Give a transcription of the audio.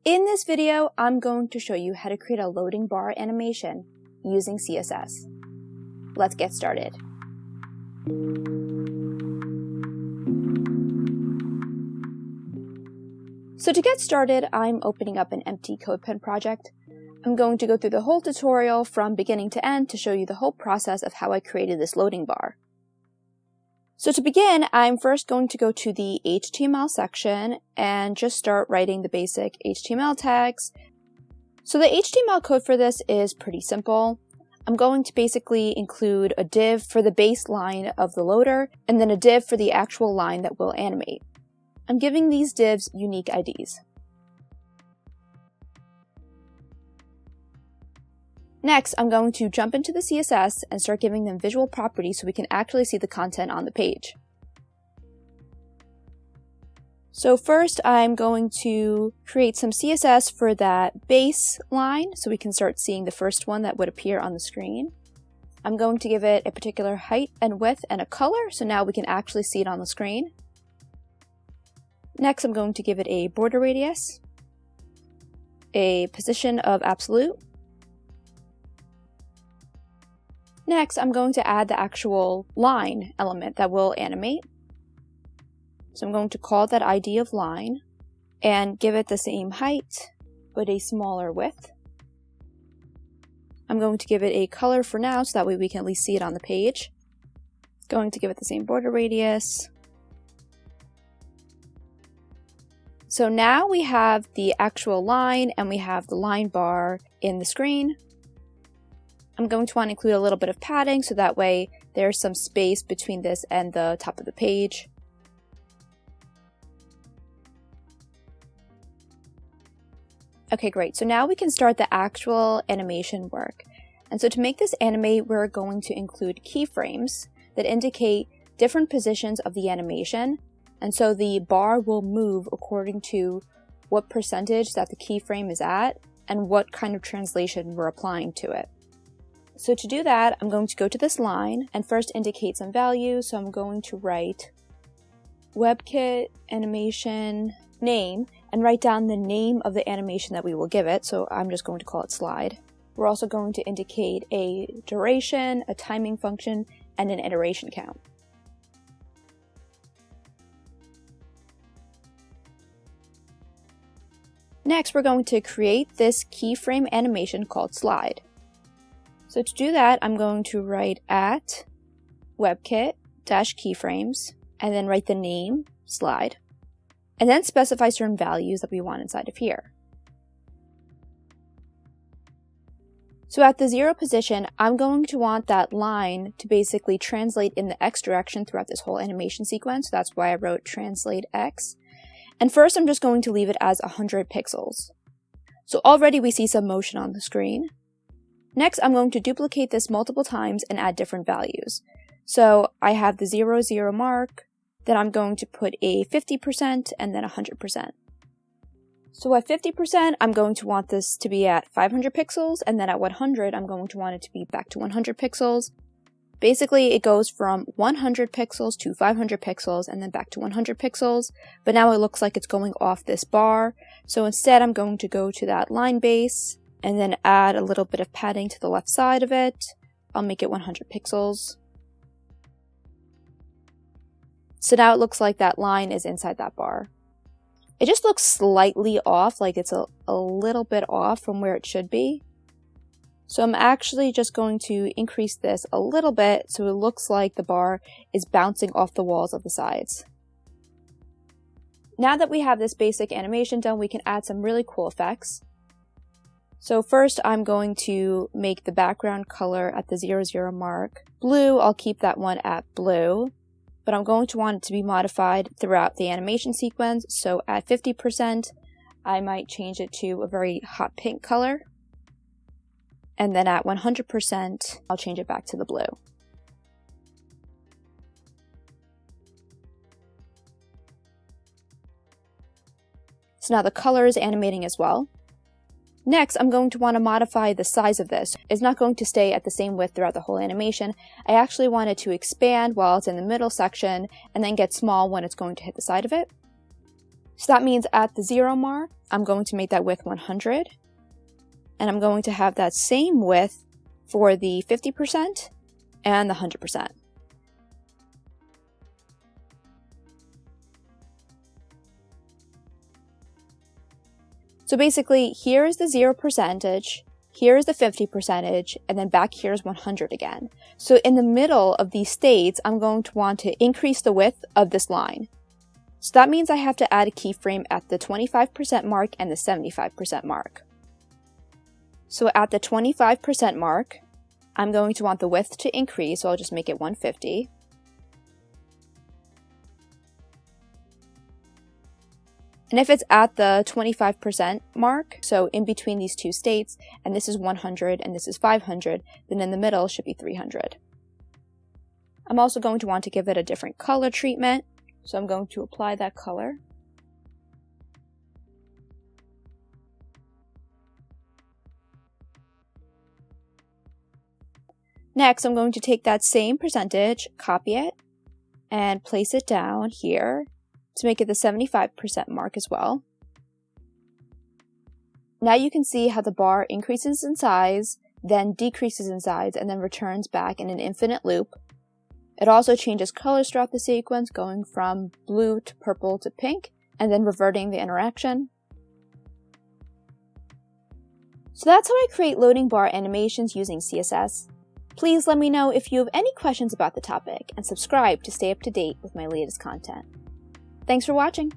In this video, I'm going to show you how to create a loading bar animation using CSS. Let's get started. So to get started, I'm opening up an empty CodePen project. I'm going to go through the whole tutorial from beginning to end to show you the whole process of how I created this loading bar. So to begin, I'm first going to go to the HTML section and just start writing the basic HTML tags. So the HTML code for this is pretty simple. I'm going to basically include a div for the base line of the loader and then a div for the actual line that will animate. I'm giving these divs unique IDs. Next, I'm going to jump into the CSS and start giving them visual properties so we can actually see the content on the page. So first, I'm going to create some CSS for that base line so we can start seeing the first one that would appear on the screen. I'm going to give it a particular height and width and a color so now we can actually see it on the screen. Next, I'm going to give it a border radius, a position of absolute. Next, I'm going to add the actual line element that will animate. So I'm going to call that ID of line and give it the same height, but a smaller width. I'm going to give it a color for now, so that way we can at least see it on the page. Going to give it the same border radius. So now we have the actual line and we have the line bar in the screen. I'm going to want to include a little bit of padding so that way there's some space between this and the top of the page. Okay, great. So now we can start the actual animation work. And so to make this animate, we're going to include keyframes that indicate different positions of the animation. And so the bar will move according to what percentage that the keyframe is at and what kind of translation we're applying to it. So to do that, I'm going to go to this line and first indicate some values. So I'm going to write WebKit animation name and write down the name of the animation that we will give it. So I'm just going to call it slide. We're also going to indicate a duration, a timing function, and an iteration count. Next, we're going to create this keyframe animation called slide. So to do that, I'm going to write at webkit-keyframes and then write the name, slide, and then specify certain values that we want inside of here. So at the 0 position, I'm going to want that line to basically translate in the X direction throughout this whole animation sequence. So that's why I wrote translate X. And first, I'm just going to leave it as 100 pixels. So already we see some motion on the screen. Next, I'm going to duplicate this multiple times and add different values. So I have the 0, 0 mark, then I'm going to put a 50% and then 100%. So at 50%, I'm going to want this to be at 500 pixels, and then at 100, I'm going to want it to be back to 100 pixels. Basically, it goes from 100 pixels to 500 pixels and then back to 100 pixels, but now it looks like it's going off this bar. So instead, I'm going to go to that line base, and then add a little bit of padding to the left side of it. I'll make it 100 pixels. So now it looks like that line is inside that bar. It just looks slightly off, like it's a little bit off from where it should be. So I'm actually just going to increase this a little bit so it looks like the bar is bouncing off the walls of the sides. Now that we have this basic animation done, we can add some really cool effects. So first, I'm going to make the background color at the 0, 0 mark blue. I'll keep that one at blue, but I'm going to want it to be modified throughout the animation sequence. So at 50%, I might change it to a very hot pink color. And then at 100%, I'll change it back to the blue. So now the color is animating as well. Next, I'm going to want to modify the size of this. It's not going to stay at the same width throughout the whole animation. I actually want it to expand while it's in the middle section and then get small when it's going to hit the side of it. So that means at the 0 mark, I'm going to make that width 100. And I'm going to have that same width for the 50% and the 100%. So basically, here is the 0%, here is the 50%, and then back here is 100 again. So in the middle of these states, I'm going to want to increase the width of this line. So that means I have to add a keyframe at the 25% mark and the 75% mark. So at the 25% mark, I'm going to want the width to increase, so I'll just make it 150. And if it's at the 25% mark, so in between these two states, and this is 100 and this is 500, then in the middle should be 300. I'm also going to want to give it a different color treatment, so I'm going to apply that color. Next, I'm going to take that same percentage, copy it, and place it down here to make it the 75% mark as well. Now you can see how the bar increases in size, then decreases in size, and then returns back in an infinite loop. It also changes colors throughout the sequence, going from blue to purple to pink, and then reverting the interaction. So that's how I create loading bar animations using CSS. Please let me know if you have any questions about the topic, and subscribe to stay up to date with my latest content. Thanks for watching!